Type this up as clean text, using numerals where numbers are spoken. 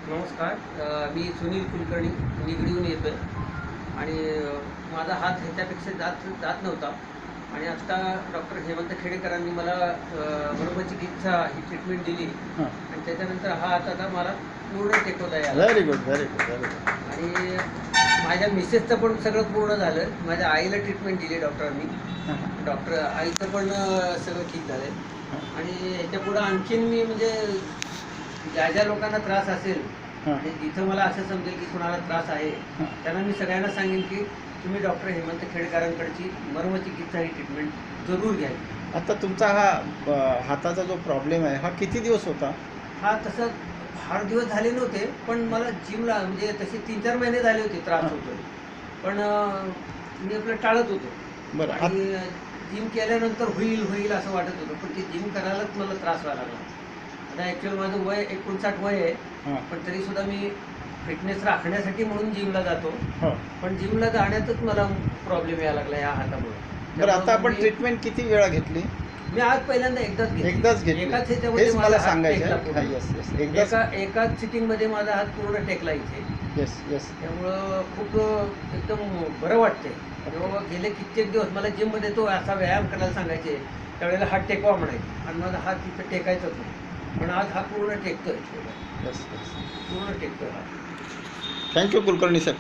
नमस्कार. मी सुनील कुलकर्णी निगडीहून येतो आहे आणि माझा हात ह्याच्यापेक्षा जात नव्हता आणि आत्ता डॉक्टर हेमंत खेडेकरांनी मला मर्मचिकित्सा ही ट्रीटमेंट दिली हां. आणि त्याच्यानंतर हा हात आता मला पूर्ण टेकवता यायला very good, very good, very good. आणि माझ्या मिसेसचं पण सगळं पूर्ण झालं. माझ्या आईला ट्रीटमेंट दिली डॉक्टरांनी. डॉक्टर आईचं पण सगळं ठीक झालं आहे आणि ह्याच्यापुढं आणखीन मी म्हणजे ज्या ज्या लोकांना त्रास असेल आणि जिथं मला असं समजेल की कुणाला त्रास आहे त्यांना मी सगळ्यांना सांगेन की तुम्ही डॉक्टर हेमंत खेडेकरांकडची मर्मचिकित्सा ही ट्रीटमेंट जरूर घ्यावी. आता तुमचा हा हाताचा जो प्रॉब्लेम आहे हा किती दिवस होता? हा तसं फार दिवस झाले नव्हते, पण मला जिमला म्हणजे तसे 3-4 महिने झाले होते त्रास होतोय, पण मी आपलं टाळत होतो. बरं. आणि जिम केल्यानंतर होईल असं वाटत होतं, पण ते जिम करायलाच मला त्रास व्हायला लागला. आता ॲक्च्युअल माझं वय 59 वय आहे, पण तरीसुद्धा मी फिटनेस राखण्यासाठी म्हणून जिमला जातो. पण जिमला जाण्यातच मला प्रॉब्लेम यायला लागला या हातामुळे. बरं, आता आपण ट्रीटमेंट किती वेळा घेतली? मी आज पहिल्यांदा एकदाच घेतली. एकाच ह्याच्यामध्ये हेच मला सांगायचं टेकला आहे. येस येस, एकदाच. एकाच सिटिंगमध्ये माझा हात पूर्ण टेकला इथे. Yes yes. त्यामुळं खूप एकदम बरं वाटतंय. तेव्हा गेले कित्येक दिवस मला जिममध्ये तो असा व्यायाम करायला सांगायचे, त्यावेळेला हात टेकवा म्हणायचे आणि माझा हात तिथं टेकायचाच नाही, पण आज हा पूर्ण टेकतोय. Yes yes. पूर्ण टेकतोय हा. Thank you Kulkarni sir.